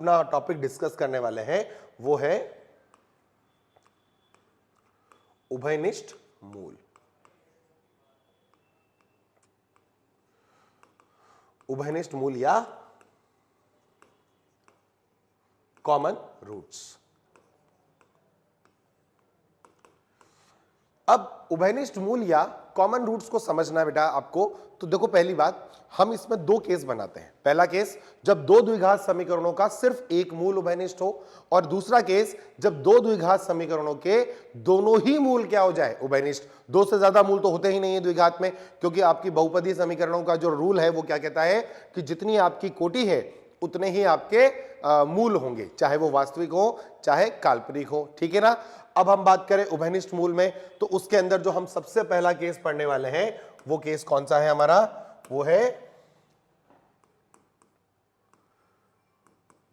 अपना topic discuss करने वाले हैं वो है उभयनिष्ठ मूल। उभयनिष्ठ मूल या कॉमन रूट्स। अब उभयनिष्ठ मूल या कॉमन रूट्स को समझना बेटा आपको, तो देखो पहली बात, हम इसमें दो केस बनाते हैं। पहला केस जब दो द्विघात समीकरणों का सिर्फ एक मूल उभयनिष्ठ हो, और दूसरा केस जब दो द्विघात समीकरणों के दोनों ही मूल क्या हो जाए, उभयनिष्ठ। दो से ज्यादा मूल तो होते ही नहीं है द्विघात में, क्योंकि आपकी बहुपदीय समीकरणों का जो रूल है वो क्या कहता है कि जितनी आपकी कोटि है उतने ही आपके मूल होंगे, चाहे वो वास्तविक हो चाहे काल्पनिक हो, ठीक है ना। अब हम बात करें उभयनिष्ठ मूल में, तो उसके अंदर जो हम सबसे पहला केस पढ़ने वाले हैं वो केस कौन सा है हमारा, वो है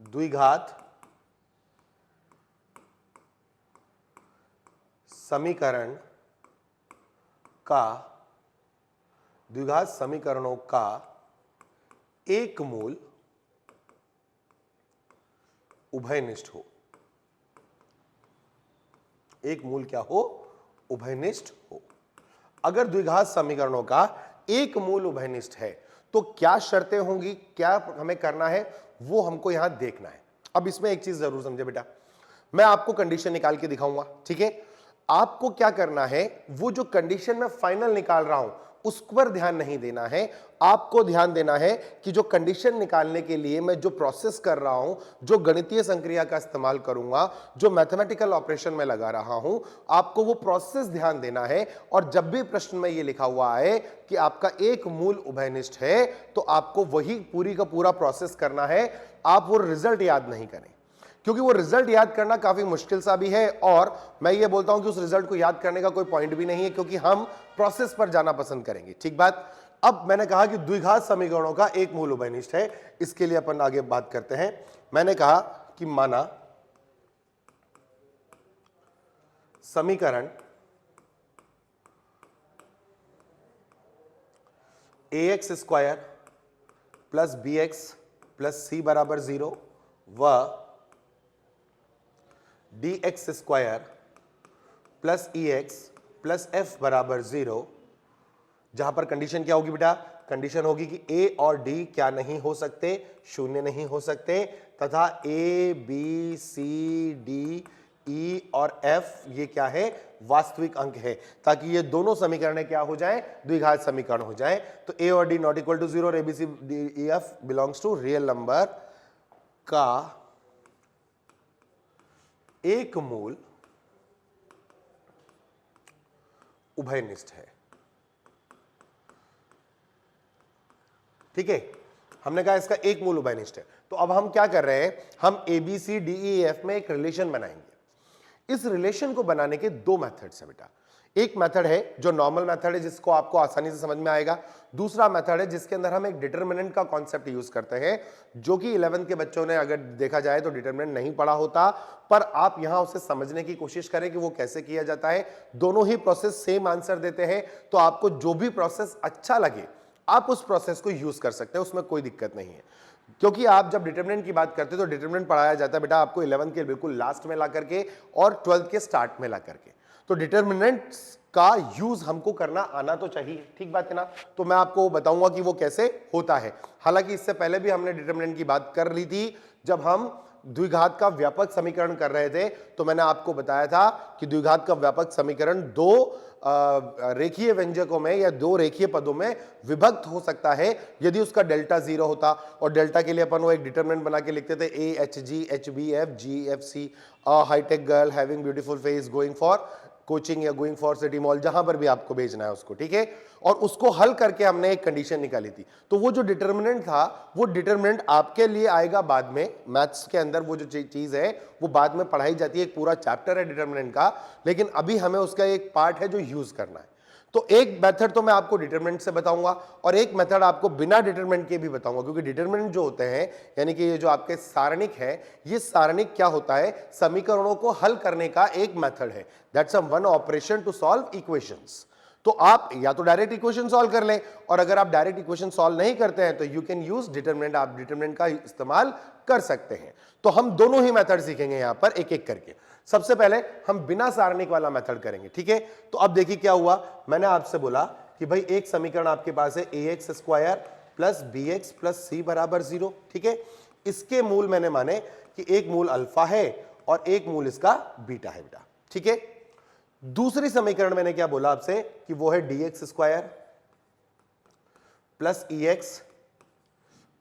द्विघात समीकरण का, द्विघात समीकरणों का एक मूल उभयनिष्ठ हो। एक मूल क्या हो, उभयनिष्ठ हो। अगर द्विघात समीकरणों का एक मूल उभयनिष्ठ है तो क्या शर्तें होंगी, क्या हमें करना है, वो हमको यहां देखना है। अब इसमें एक चीज जरूर समझे बेटा, मैं आपको कंडीशन निकाल के दिखाऊंगा, ठीक है। आपको क्या करना है, वो जो कंडीशन मैं फाइनल निकाल रहा हूं उस पर ध्यान नहीं देना है। आपको ध्यान देना है कि जो कंडीशन निकालने के लिए मैं जो प्रोसेस कर रहा हूं, जो गणितीय संक्रिया का इस्तेमाल करूंगा, जो मैथमेटिकल ऑपरेशन में लगा रहा हूं, आपको वो प्रोसेस ध्यान देना है। और जब भी प्रश्न में ये लिखा हुआ है कि आपका एक मूल उभयनिष्ठ है, तो आपको वही पूरी का पूरा प्रोसेस करना है। आप वो रिजल्ट याद नहीं करें, क्योंकि वो रिजल्ट याद करना काफी मुश्किल सा भी है, और मैं ये बोलता हूं कि उस रिजल्ट को याद करने का कोई पॉइंट भी नहीं है, क्योंकि हम प्रोसेस पर जाना पसंद करेंगे, ठीक बात। अब मैंने कहा कि द्विघात समीकरणों का एक मूल उभयनिष्ठ है, इसके लिए अपन आगे बात करते हैं। मैंने कहा कि माना समीकरण ax square plus bx plus c बराबर 0 व dx square plus ex plus f बराबर 0, जहां पर कंडीशन क्या होगी बेटा, कंडीशन होगी कि a और d क्या नहीं हो सकते, शून्य नहीं हो सकते, तथा a b c d e और f ये क्या है, वास्तविक अंक है, ताकि ये दोनों समीकरण क्या हो जाएं, द्विघात समीकरण हो जाएं। तो a और d नॉट इक्वल टू 0 और a b c d e f belongs to real number का एक मूल उभयनिष्ठ है, ठीक है। हमने कहा इसका एक मूल उभयनिष्ठ है। तो अब हम क्या कर रहे हैं, हम A B C D E F में एक रिलेशन बनाएंगे। इस रिलेशन को बनाने के दो मेथड्स है बेटा। एक मेथड है जो नॉर्मल मेथड है, जिसको आपको आसानी से समझ में आएगा। दूसरा मेथड है जिसके अंदर हम एक डिटरमिनेंट का कॉन्सेप्ट यूज करते हैं, जो कि 11th के बच्चों ने अगर देखा जाए तो डिटरमिनेंट नहीं पढ़ा होता, पर आप यहां उसे समझने की कोशिश करें कि वो कैसे किया जाता है। दोनों ही प्रोसेस सेम आंसर देते हैं, तो आपको जो भी प्रोसेस अच्छा लगे आप उस प्रोसेस को यूज कर सकते हैं, उसमें कोई दिक्कत नहीं है। क्योंकि आप जब डिटरमिनेंट की बात करते हैं तो डिटरमिनेंट पढ़ाया जाता है बेटा आपको 11th के बिल्कुल लास्ट में ला करके और 12th के स्टार्ट में ला करके। तो डिटरमिनेंट का यूज हमको करना आना तो चाहिए, ठीक बात है ना। तो मैं आपको बताऊंगा कि वो कैसे होता है। हालांकि इससे पहले भी हमने डिटरमिनेंट की बात कर ली थी, जब हम द्विघात का व्यापक समीकरण कर रहे थे, तो मैंने आपको बताया था कि द्विघात का व्यापक समीकरण दो रेखीय व्यंजकों में या दो रेखीय पदों में विभक्त हो सकता है यदि उसका डेल्टा 0 होता। और डेल्टा के लिए अपन वो एक डिटरमिनेंट बना के लिखते थे, A H G H B F G F C, hitech girl having beautiful face going for coaching या गोइंग फॉर सिटी मॉल, जहां पर भी आपको भेजना है उसको, ठीक है। और उसको हल करके हमने एक कंडीशन निकाली थी। तो वो जो डिटरमिनेंट था, वो डिटरमिनेंट आपके लिए आएगा बाद में, मैथ्स के अंदर वो जो चीज है वो बाद में पढ़ाई जाती है, एक पूरा चैप्टर है डिटरमिनेंट का, लेकिन अभी हमें उसका एक पार्ट है जो यूज करना है। तो एक मेथड तो मैं आपको डिटरमिनेंट से बताऊंगा और एक मेथड आपको बिना डिटरमिनेंट के भी बताऊंगा, क्योंकि डिटरमिनेंट जो होते हैं, यानी कि ये जो आपके सारणिक है, ये सारणिक क्या होता है, समीकरणों को हल करने का एक मेथड है। That's a one operation to solve equations. तो आप या तो डायरेक्ट इक्वेशन सॉल्व कर लें, और अगर आप डायरेक्ट इक्वेशन सॉल्व नहीं करते हैं तो यू कैन यूज डिटरमिनेंट, आप डिटरमिनेंट का इस्तेमाल कर सकते हैं। तो हम दोनों ही मेथड सीखेंगे यहां पर एक एक करके। सबसे पहले हम बिना सारणिक वाला मेथड करेंगे, ठीक है। तो अब देखिए क्या हुआ, मैंने आपसे बोला कि भाई एक समीकरण आपके पास है ax square plus bx plus c बराबर 0, ठीक है। इसके मूल मैंने माने कि एक मूल अल्फा है और एक मूल इसका बीटा है बेटा, ठीक है। दूसरी समीकरण मैंने क्या बोला आपसे कि वो है dx square plus ex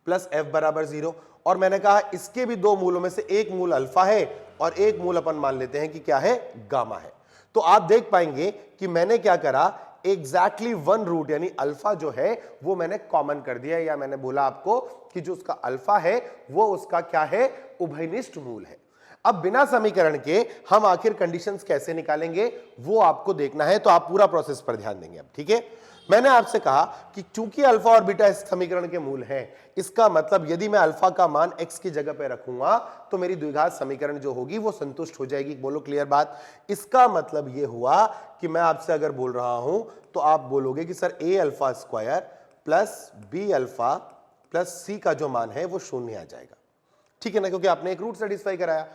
plus f बराबर 0, और मैंने कहा इसके भी दो मूलों में से एक मूल अल्फा है और एक मूल अपन मान लेते हैं कि क्या है, गामा है। तो आप देख पाएंगे कि मैंने क्या करा, एग्जैक्टली वन रूट यानी अल्फा जो है वो मैंने कॉमन कर दिया, या मैंने बोला आपको कि जो उसका अल्फा है वो उसका क्या है, उभयनिष्ठ मूल है। अब बिना समीकरण के हम आखिर कंडीशंस कैसे निकालेंगे वो आपको देखना है, तो आप पूरा प्रोसेस पर ध्यान देंगे अब, ठीक है। मैंने आपसे कहा कि चूंकि अल्फा और बीटा इस समीकरण के मूल हैं, इसका मतलब यदि मैं अल्फा का मान x की जगह पे रखूंगा तो मेरी द्विघात समीकरण जो होगी वो संतुष्ट हो जाएगी। बोलो क्लियर बात। इसका मतलब ये हुआ कि मैं आपसे अगर बोल रहा हूं तो आप बोलोगे कि sir a alpha square plus b alpha plus c का जो मान है वो शून्य आ जाएगा, ठीक है ना, क्योंकि आपने एक रूट सेटिस्फाई कराया।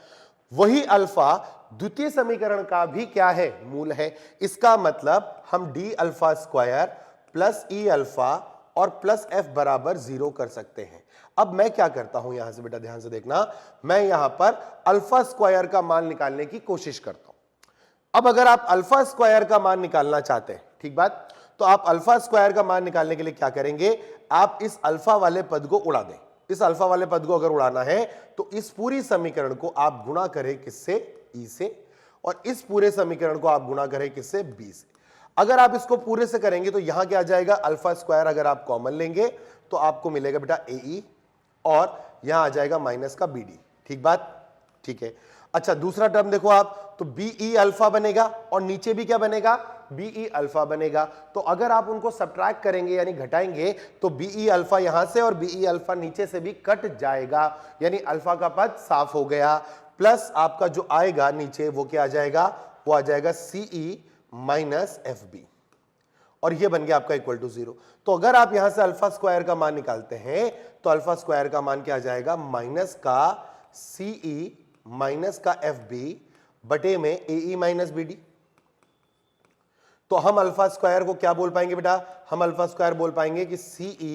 वही अल्फा द्वितीय समीकरण का भी क्या है, मूल है। इसका मतलब हम d alpha square plus e alpha और प्लस f बराबर 0 कर सकते हैं। अब मैं क्या करता हूं यहां से बेटा, ध्यान से देखना, मैं यहां पर अल्फा स्क्वायर का मान निकालने की कोशिश करता हूं। अब अगर आप अल्फा स्क्वायर का मान निकालना चाहते हैं, ठीक बात, तो आप अल्फा स्क्वायर का मान निकालने के लिए क्या करेंगे, आप इस अल्फा वाले पद को उड़ा दें। इस अल्फा वाले पद को अगर उड़ाना है तो इस पूरी समीकरण को आप गुणा करें किससे, e से, और इस पूरे समीकरण को आप गुणा करें किससे, b से। अगर आप इसको पूरे से करेंगे तो यहां क्या आ जाएगा, अल्फा स्क्वायर अगर आप कॉमन लेंगे तो आपको मिलेगा बेटा ae, और यहां आ जाएगा माइनस का bd, ठीक बात, ठीक है। अच्छा दूसरा टर्म देखो आप, तो be अल्फा बनेगा और नीचे भी क्या बनेगा, be अल्फा बनेगा। तो अगर आप उनको सब्ट्रैक्ट करेंगे यानी घटाएंगे तो be अल्फा यहां से और be अल्फा नीचे से भी कट जाएगा, यानी अल्फा का पद साफ हो गया। प्लस आपका जो आएगा नीचे वो क्या आ जाएगा, वो आ जाएगा ce माइनस fb, और ये बन गया आपका इक्वल टू 0। तो अगर आप यहां से अल्फा स्क्वायर का मान निकालते हैं तो अल्फा स्क्वायर का मान क्या आ जाएगा, माइनस का ce माइनस का fb बटे में ae माइनस bd। तो हम अल्फा स्क्वायर को क्या बोल पाएंगे बेटा, हम अल्फा स्क्वायर बोल पाएंगे कि ce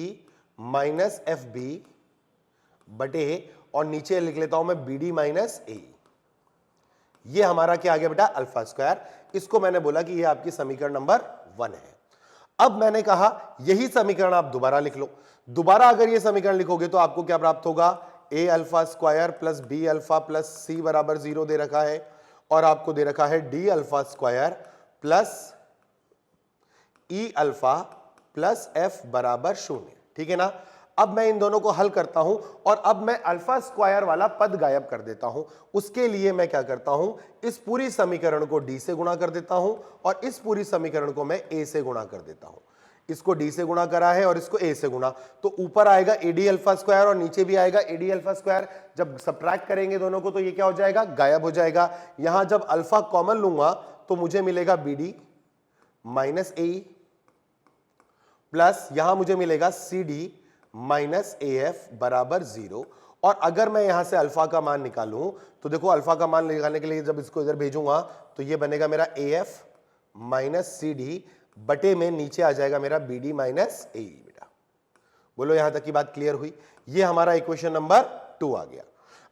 माइनस fb बटे, और नीचे लिख लेता हूं मैं bd माइनस ae। ये हमारा क्या आ गया बेटा, अल्फा स्क्वायर। इसको मैंने बोला कि ये आपकी समीकरण नंबर 1 है। अब मैंने कहा यही समीकरण आप दोबारा लिख लो। दोबारा अगर ये समीकरण लिखोगे तो आपको क्या प्राप्त होगा, a alpha square plus b alpha plus c बराबर 0 दे रखा है, और आपको दे रखा है d alpha square plus e alpha plus f बराबर 0, ठीक है ना। अब मैं इन दोनों को हल करता हूं और अब मैं अल्फा स्क्वायर वाला पद गायब कर देता हूं। उसके लिए मैं क्या करता हूं, इस पूरी समीकरण को d से गुणा कर देता हूं और इस पूरी समीकरण को मैं a से गुणा कर देता हूं। इसको d से गुणा करा है और इसको a से गुणा, तो ऊपर आएगा ad अल्फा स्क्वायर और नीचे भी आएगा ad अल्फा स्क्वायर। जब सब्ट्रैक्ट करेंगे दोनों को तो ये क्या हो जाएगा, गायब हो जाएगा। यहां जब अल्फा कॉमन लूंगा तो मुझे मिलेगा bd माइनस ae प्लस यहां मुझे मिलेगा cd माइनस af बराबर 0। और अगर मैं यहां से अल्फा का मान निकालूं तो देखो अल्फा का मान निकालने के लिए जब इसको इधर भेजूंगा तो ये बनेगा मेरा af माइनस cd बटे में नीचे आ जाएगा मेरा bd माइनस ae। बेटा बोलो यहां तक की बात क्लियर हुई। ये हमारा इक्वेशन नंबर 2 आ गया।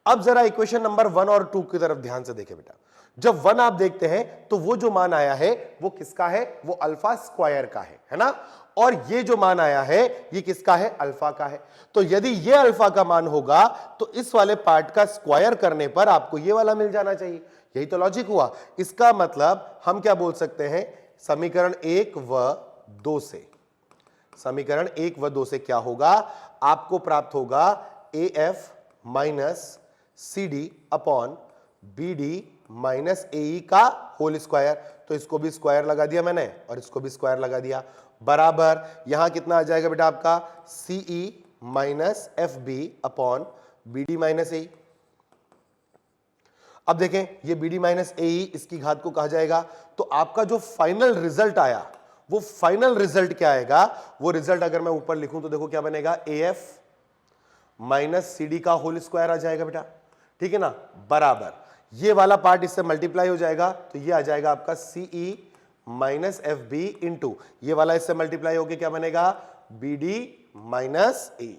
अब जरा इक्वेशन नंबर 1 और 2 की तरफ ध्यान से देखें बेटा। जब 1 आप देखते हैं तो वो जो मान आया है वो किसका है, वो अल्फा स्क्वायर का है ना, और ये जो मान आया है ये किसका है, अल्फा का है। तो यदि ये अल्फा का मान होगा तो इस वाले पार्ट का स्क्वायर करने पर आपको ये वाला मिल जाना चाहिए। यही तो लॉजिक हुआ। इसका मतलब हम क्या बोल सकते हैं, समीकरण 1 व 2 से, समीकरण 1 व 2 से क्या होगा, आपको प्राप्त होगा af minus cd upon bd minus ae का होल स्क्वायर। तो इसको भी स्क्वायर लगा दिया मैंने और इसको भी स्क्वायर लगा दिया, बराबर यहां कितना आ जाएगा बेटा आपका ce minus fb upon bd minus ae। अब देखें ये bd माइनस ae इसकी घात को कहा जाएगा। तो आपका जो फाइनल रिजल्ट आया वो फाइनल रिजल्ट क्या आएगा, वो रिजल्ट अगर मैं ऊपर लिखूं तो देखो क्या बनेगा, AF माइनस CD का होल स्क्वायर आ जाएगा बेटा, ठीक है ना, बराबर ये वाला पार्ट इससे मल्टीप्लाई हो जाएगा तो ये आ जाएगा आपका CE माइनस FB इंटू ये वाला इससे मल्टीप्लाई होके क्या बनेगा, BD माइनस A।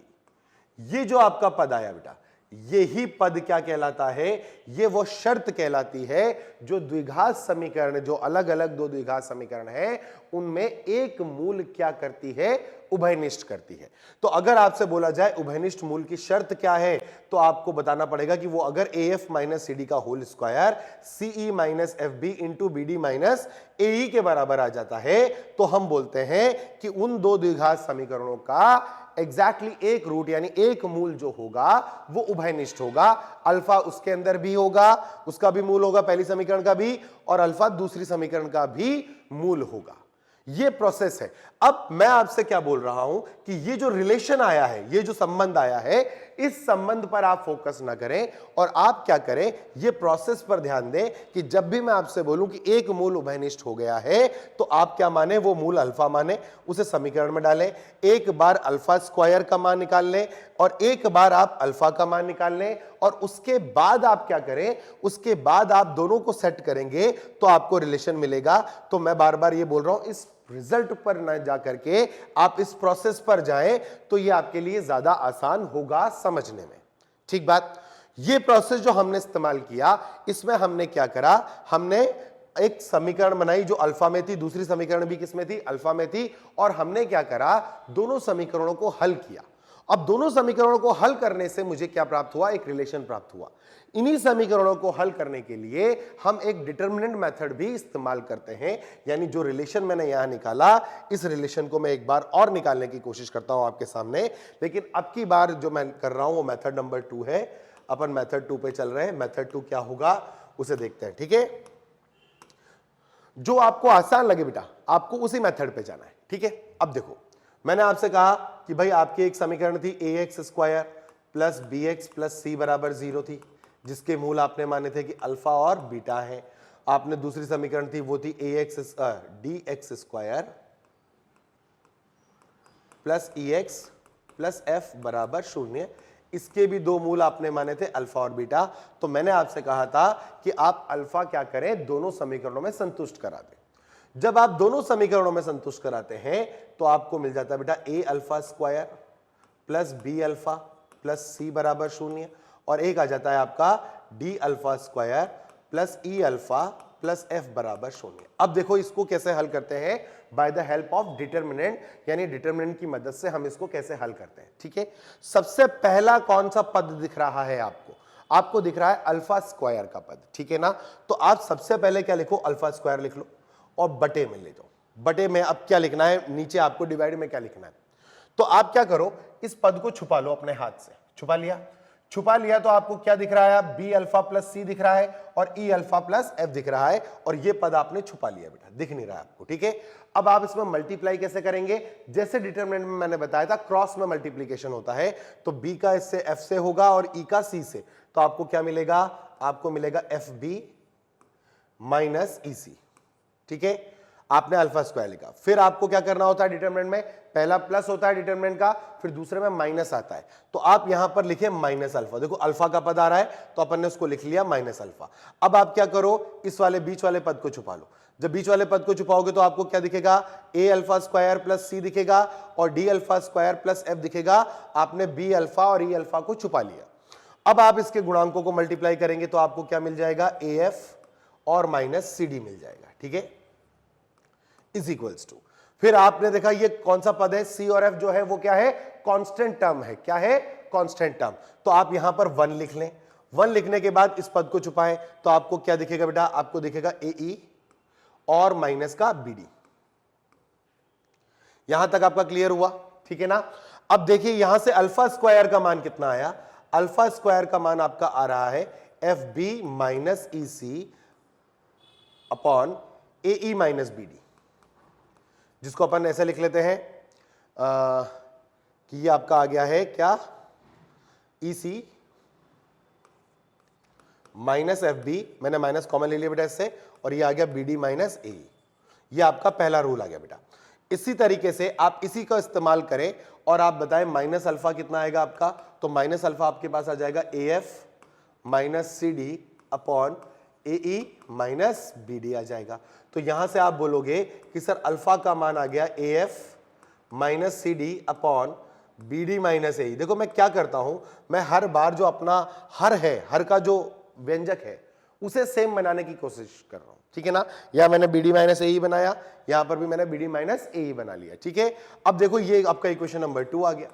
ये जो आपका पद आया बेटा, यही पद क्या कहलाता है, ये वो शर्त कहलाती है जो द्विघात समीकरण, जो अलग अलग दो द्विघात समीकरण है उनमें एक मूल क्या करती है, उभयनिष्ठ करती है। तो अगर आपसे बोला जाए उभयनिष्ठ मूल की शर्त क्या है, तो आपको बताना पड़ेगा कि वो अगर AF माइनस CD का whole square CE minus FB into BD minus AE के बराबर आ जाता है, तो हम बोलते हैं कि उन दो द्विघात समीकरणों का एग्जैक्टली एक रूट यानी एक मूल जो होगा वो उभयनिष्ठ होगा। अल्फा उसके अंदर भी होगा, उसका भी मूल होगा पहली समीकरण का भी, और अल्फा दूसरी समीकरण का भी मूल होगा। ये प्रोसेस है। अब मैं आपसे क्या बोल रहा हूं कि ये जो रिलेशन आया है, ये जो संबंध आया है, इस संबंध पर आप फोकस ना करें और आप क्या करें, ये प्रोसेस पर ध्यान दें कि जब भी मैं आपसे बोलूं कि एक मूल उभयनिष्ठ हो गया है तो आप क्या माने, वो मूल अल्फा माने, उसे समीकरण में डालें, एक बार अल्फा स्क्वायर का मान निकाल लें और एक बार आप अल्फा का मान निकाल लें, और उसके बाद आप क्या करें, उसके बाद आप दोनों को सेट करेंगे तो आपको रिलेशन मिलेगा। तो मैं बार बार ये बोल रहा हूं, इस रिजल्ट पर ना जाकर के आप इस प्रोसेस पर जाएं तो ये आपके लिए ज्यादा आसान होगा समझने में। ठीक बात। ये प्रोसेस जो हमने इस्तेमाल किया, इसमें हमने क्या करा, हमने एक समीकरण बनाई जो अल्फा में थी, दूसरी समीकरण भी किसमें थी, अल्फा में थी, और हमने क्या करा, दोनों समीकरणों को हल किया। अब दोनों समीकरणों को हल करने से मुझे क्या प्राप्त हुआ, एक रिलेशन प्राप्त हुआ। इन्हीं समीकरणों को हल करने के लिए हम एक डिटरमिनेंट मेथड भी इस्तेमाल करते हैं, यानी जो रिलेशन मैंने यहां निकाला, इस रिलेशन को मैं एक बार और निकालने की कोशिश करता हूं आपके सामने, लेकिन अब की बार जो मैं कर रहा हूं वो मेथड नंबर 2 है। अपन मेथड 2 पे चल रहे हैं। मेथड 2 क्या होगा उसे देखते हैं, ठीक है। जो आपको आसान लगे बेटा, आपको उसी मेथड पे जाना है, ठीक है। अब देखो, मैंने आपसे कहा कि भाई आपकी एक समीकरण थी AX square plus BX plus C बराबर 0 थी, जिसके मूल आपने माने थे कि अल्फा और बीटा है। आपने दूसरी समीकरण थी वो थी DX square plus EX plus F बराबर 0। इसके भी दो मूल आपने माने थे अल्फा और बीटा। तो मैंने आपसे कहा था कि आप अल्फा क्या करें, दोनों समीकरणों में संतुष्ट करा दें। जब आप दोनों समीकरणों में संतुष्ट कराते हैं तो आपको मिल जाता है बेटा A alpha square plus B alpha plus C बराबर 0, और एक आ जाता है आपका D alpha square plus E alpha plus F बराबर 0। अब देखो इसको कैसे हल करते हैं, by the help of determinant, यानी डिटरमिनेंट की मदद से हम इसको कैसे हल करते हैं, ठीक है। सबसे पहला कौन सा पद दिख रहा है आपको, आपको दिख रहा है अल्फा स्क्वायर का पद, ठीक है ना। तो आप सबसे पहले क्या लिखो, अल्फा स्क्वायर लिख लो और बटे में ले दो। बटे में अब क्या लिखना है, नीचे आपको डिवाइड में क्या लिखना है। तो आप क्या करो, इस पद को छुपा लो अपने हाथ से, छुपा लिया। छुपा लिया तो आपको क्या दिख रहा है, B अल्फा प्लस C दिख रहा है और E अल्फा प्लस F दिख रहा है, और ये पद आपने छुपा लिया बेटा, दिख नहीं रहा है आपको, ठीक है। अब आप इसमें मल्टीप्लाई कैसे करेंगे, जैसे डिटरमिनेंट में मैंने बताया था क्रॉस में मल्टीप्लीकेशन होता है, तो B का इससे F से होगा और E का C से, तो आपको क्या मिलेगा, आपको मिलेगा FB माइनस EC, ठीक है। आपने अल्फा स्क्वायर लिखा, फिर आपको क्या करना होता है डिटरमिनेंट में, पहला प्लस होता है डिटरमिनेंट का, फिर दूसरे में माइनस आता है, तो आप यहां पर लिखे माइनस अल्फा। देखो अल्फा का पद आ रहा है तो अपन ने उसको लिख लिया माइनस अल्फा। अब आप क्या करो, इस वाले बीच वाले पद को छुपा लो। जब बीच वाले पद को छुपाओगे तो आपको क्या दिखेगा, A alpha square plus C दिखेगा और D alpha square plus F दिखेगा। आपने B अल्फा और E अल्फा को छुपा लिया। अब आप इसके गुणांकों को मल्टीप्लाई करेंगे तो आपको क्या मिल जाएगा, AF और माइनस CD मिल जाएगा, ठीक है, इज इक्वल्स टू। फिर आपने देखा ये कौन सा पद है, C और F जो है वो क्या है, कांस्टेंट टर्म है। क्या है, कांस्टेंट टर्म। तो आप यहां पर 1 लिख लें। 1 लिखने के बाद इस पद को छुपाएं तो आपको क्या दिखेगा बेटा, आपको दिखेगा AE और माइनस का BD। यहां तक आपका क्लियर हुआ, ठीक है ना। अब देखिए यहां से अल्फा स्क्वायर का मान कितना आया, अल्फा स्क्वायर का मान आपका आ रहा है FB minus EC upon AE minus BD, जिसको अपन ऐसे लिख लेते हैं कि ये आपका आ गया है क्या, EC माइनस FB, मैंने माइनस कॉमन ले लिया बेटा इससे, और ये आ गया BD माइनस AE। ये आपका पहला रूल आ गया बेटा। इसी तरीके से आप इसी का इस्तेमाल करें और आप बताएं माइनस अल्फा कितना आएगा आपका, तो माइनस अल्फा आपके पास आ जाएगा AF minus CD upon AE minus BD आ जाएगा। तो यहां से आप बोलोगे कि सर अल्फा का मान आ गया AF minus CD upon BD minus AE। देखो मैं क्या करता हूं, मैं हर बार जो अपना हर का जो व्यंजक है उसे सेम बनाने की कोशिश कर रहा हूं, ठीक है ना। या मैंने BD माइनस AE बनाया, यहां पर भी मैंने BD माइनस AE बना लिया, ठीक है। अब देखो ये आपका इक्वेशन नंबर 2 आ गया।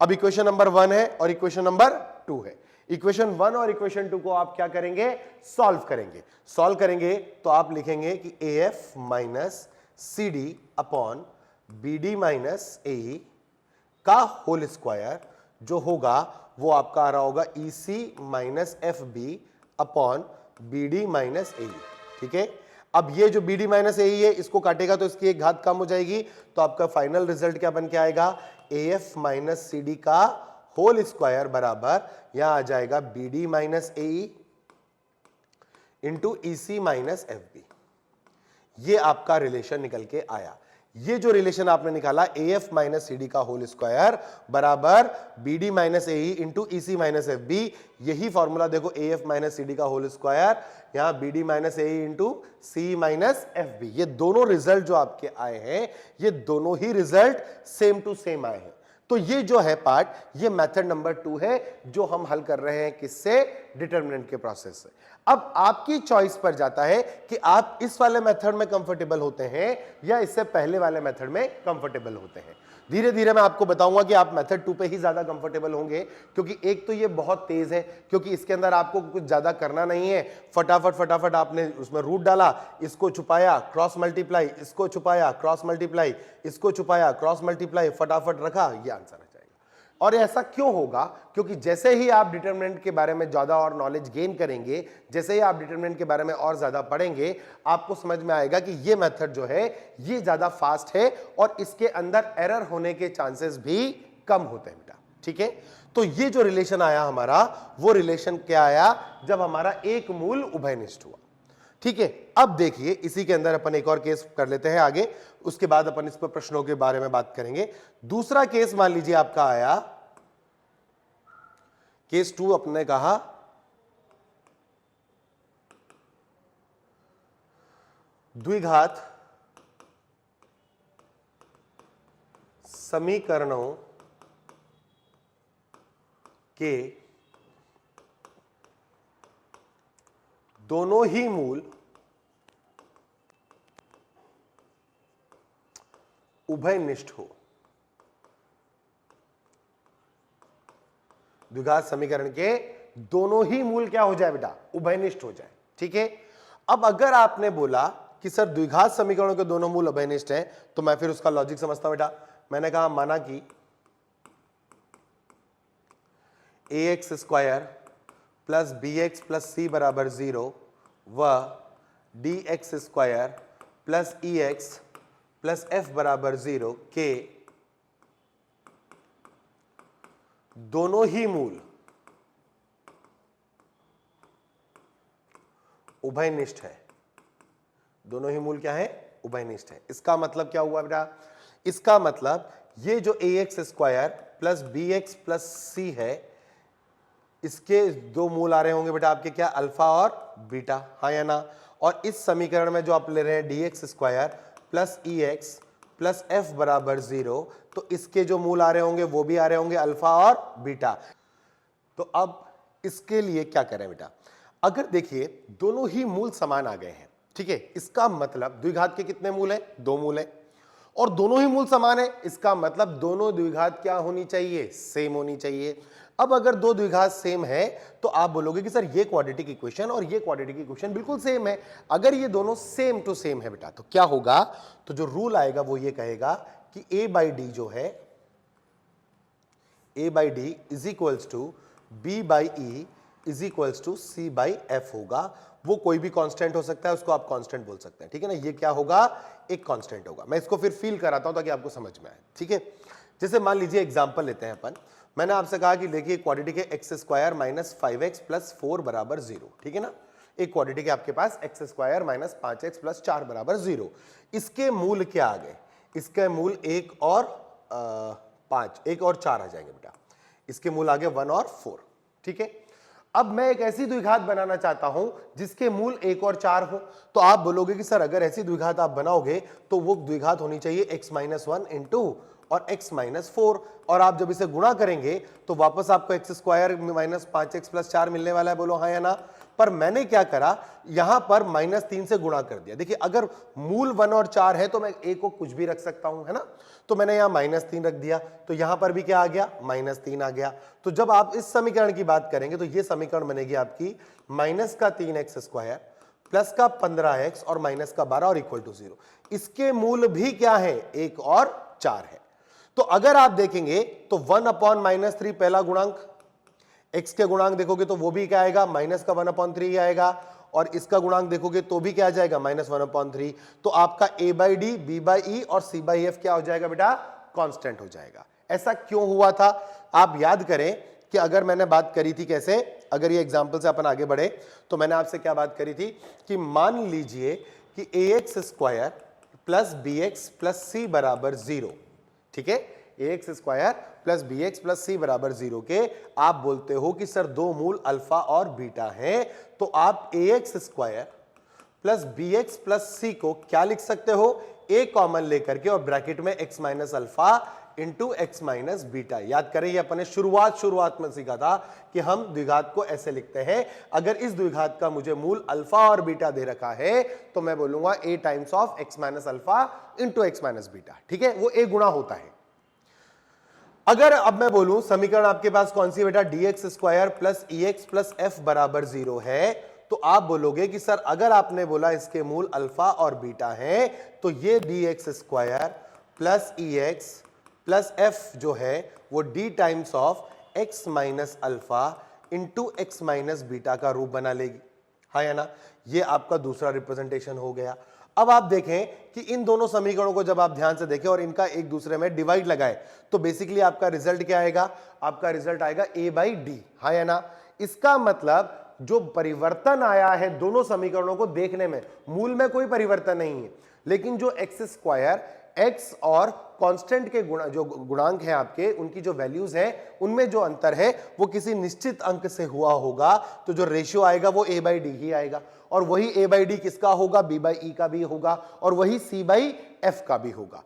अब इक्वेशन नंबर 1 है और इक्वेशन नंबर 2 है। इक्वेशन 1 और इक्वेशन 2 को आप क्या करेंगे, सॉल्व करेंगे। सॉल्व करेंगे तो आप लिखेंगे कि AF minus CD upon BD minus AE का होल स्क्वायर जो होगा वो आपका आ रहा होगा EC minus FB upon BD minus AE, ठीक है। अब ये जो BD माइनस AE है इसको काटेगा तो इसकी एक घात कम हो जाएगी, तो आपका फाइनल रिजल्ट क्या बन के आएगा, AF माइनस CD का होल स्क्वायर बराबर यहां आ जाएगा BD minus AE into EC minus FB। ये आपका रिलेशन निकल के आया। ये जो रिलेशन आपने निकाला AF माइनस CD का होल स्क्वायर बराबर BD minus AE into EC minus FB, यही फॉर्मूला देखो AF माइनस CD का होल स्क्वायर यहां BD minus AE into C minus FB। ये दोनों रिजल्ट जो आपके आए हैं ये दोनों ही रिजल्ट सेम टू सेम आए हैं। तो ये जो है पार्ट, ये मेथड नंबर 2 है जो हम हल कर रहे हैं किससे, डिटरमिनेंट के प्रोसेस से। अब आपकी चॉइस पर जाता है कि आप इस वाले मेथड में कंफर्टेबल होते हैं या इससे पहले वाले मेथड में कंफर्टेबल होते हैं। धीरे धीरे मैं आपको बताऊंगा कि आप मेथड 2 पे ही ज्यादा कंफर्टेबल होंगे, क्योंकि एक तो ये बहुत तेज है, क्योंकि इसके अंदर आपको कुछ ज्यादा करना नहीं है, फटाफट आपने उसमें रूट डाला, इसको छुपाया क्रॉस मल्टीप्लाई, इसको छुपाया क्रॉस मल्टीप्लाई, इसको छुपाया क्रॉस मल्टीप्लाई, फटाफट रखा, ये आंसर आ जाएगा। और ऐसा क्यों होगा, क्योंकि जैसे ही आप डिटरमिनेंट के बारे में ज्यादा और नॉलेज गेन करेंगे, जैसे ही आप डिटरमिनेंट के बारे में और ज्यादा पढ़ेंगे, आपको समझ में आएगा कि ये मेथड जो है ये ज्यादा फास्ट है और इसके अंदर एरर होने के चांसेस भी कम होते हैं बेटा, ठीक है। तो ये जो रिलेशन आया हमारा, वो रिलेशन क्या आया, जब हमारा एक मूल उभयनिष्ठ हुआ, ठीक है। अब देखिए इसी के अंदर अपन एक और केस कर लेते हैं आगे, उसके बाद अपन इस पर प्रश्नों के बारे में बात करेंगे। दूसरा केस मान लीजिए आपका आया, केस 2 अपने कहा द्विघात समीकरणों के दोनों ही मूल उभयनिष्ठ हो। द्विघात समीकरण के दोनों ही मूल क्या हो जाए बेटा, उभयनिष्ठ हो जाए, ठीक है। अब अगर आपने बोला कि सर द्विघात समीकरणों के दोनों मूल उभयनिष्ठ हैं, तो मैं फिर उसका लॉजिक समझता हूं बेटा। मैंने कहा माना कि ax square plus bx plus c बराबर 0 व dx square plus ex plus f बराबर 0 के दोनों ही मूल उभयनिष्ठ है। दोनों ही मूल क्या है, उभयनिष्ठ है। इसका मतलब क्या हुआ बेटा, इसका मतलब ये जो ax square plus bx plus c है, इसके दो मूल आ रहे होंगे बेटा आपके क्या, अल्फा और बीटा, हाँ या ना। और इस समीकरण में जो आप ले रहे हैं dx square plus ex plus f बराबर 0, तो इसके जो मूल आ रहे होंगे वो भी आ रहे होंगे अल्फा और बीटा। तो अब इसके लिए क्या करें बेटा, अगर देखिए दोनों ही मूल समान आ गए हैं, ठीक है, इसका मतलब द्विघात के कितने मूल हैं, 2 मूल हैं, और दोनों ही मूल समान है, इसका मतलब दोनों द्विघात क्या होनी चाहिए, सेम होनी चाहिए। अब अगर दो द्विघात सेम है तो आप बोलोगे कि सर ये क्वाड्रेटिक इक्वेशन और ये क्वाड्रेटिक इक्वेशन बिल्कुल सेम है। अगर ये दोनों सेम टू सेम है बेटा, तो क्या होगा, तो जो रूल आएगा वो ये कहेगा कि a बाई डी जो है, a by D is equals to b by E is equals to c by F होगा। वो कोई भी कांस्टेंट हो सकता है, उसको आप कांस्टेंट बोल सकते हैं, ठीक है ना। ये क्या होगा, एक कांस्टेंट होगा। मैं इसको फिर फील कराता हूं ताकि आपको समझ में आए, ठीक है। जैसे मान लीजिए एग्जांपल लेते हैं अपन, मैंने आपसे कहा कि देखिए क्वाड्रेटिक है x square minus 5x plus 4 बराबर 0, ठीक है ना। एक क्वाड्रेटिक है आपके पास x square minus 5x plus 4 बराबर 0। इसके मूल क्या आ गए, इसका मूल 1 और 5, 1 और 4 आ जाएंगे बेटा, इसके मूल आगे 1 और 4, ठीक है। अब मैं एक ऐसी द्विघात बनाना चाहता हूं जिसके मूल 1 और 4 हो, तो आप बोलोगे कि सर अगर ऐसी द्विघात आप बनाओगे तो वो द्विघात होनी चाहिए x-1 इंटू और x-4, और आप जब इसे गुणा करेंगे तो वापस आपको x² माइनस 5x प्लस 4 मिलने वाला है, बोलो हाँ या ना। पर मैंने क्या करा, यहां पर -3 से गुणा कर दिया। देखिए अगर मूल 1 और 4 है तो मैं a को कुछ भी रख सकता हूं, है ना, तो मैंने यहां -3 रख दिया, तो यहां पर भी क्या आ गया, -3 आ गया। तो जब आप इस समीकरण की बात करेंगे तो यह समीकरण बनेगी आपकी -3x² प्लस का 15x और -12 और इक्वल टू 0। इसके मूल भी क्या है, 1 और 4 है। तो अगर आप देखेंगे तो 1/-3 पहला गुणांक, x के गुणांक देखोगे तो वो भी क्या आएगा, -1/3 ही आएगा, और इसका गुणांक देखोगे तो भी क्या आ जाएगा, -1/3। तो आपका a/d, b/e और c/f क्या हो जाएगा बेटा, कांस्टेंट हो जाएगा। ऐसा क्यों हुआ था, आप याद करें कि अगर मैंने बात करी थी कैसे, अगर ये एग्जांपल से अपन आगे बढ़े तो मैंने आपसे क्या बात करी थी कि मान लीजिए कि ax² plus bx plus c बराबर 0, ठीक है, ax² plus bx plus c बराबर 0 के आप बोलते हो कि सर दो मूल अल्फा और बीटा हैं, तो आप ax² plus bx plus c को क्या लिख सकते हो, a कॉमन लेकर के और ब्रैकेट में x minus alpha into x minus beta. याद करें ये अपने शुरुआत में सीखा था कि हम द्विघात को ऐसे लिखते हैं, अगर इस द्विघात का मुझे मूल अल्फा और बीटा दे रखा है तो मैं बोलूंगा a times of x minus alpha into x minus beta, ठीक है, वो a गुणा होता है। अगर अब मैं बोलूं समीकरण आपके पास कौन सी बेटा, dx² plus ex plus f बराबर 0 है, तो आप बोलोगे कि सर अगर आपने बोला इसके मूल अल्फा और बीटा हैं तो ये dx² plus ex plus f जो है वो d times of x minus alpha into x minus beta का रूप बना लेगी, हाँ या ना। ये आपका दूसरा रिप्रेजेंटेशन हो गया। अब आप देखें कि इन दोनों समीकरणों को जब आप ध्यान से देखें और इनका एक दूसरे में डिवाइड लगाए तो बेसिकली आपका रिजल्ट क्या आएगा, आपका रिजल्ट आएगा a/d, हाँ या ना। इसका मतलब जो परिवर्तन आया है दोनों समीकरणों को देखने में, मूल में कोई परिवर्तन नहीं है, लेकिन जो x², x और कांस्टेंट के जो गुणांक हैं आपके, उनकी जो वैल्यूज हैं उनमें जो अंतर है वो किसी निश्चित अंक से हुआ होगा, तो जो रेशियो आएगा वो a/d ही आएगा, और वही a/d किसका होगा, b/e का भी होगा, और वही c/f का भी होगा।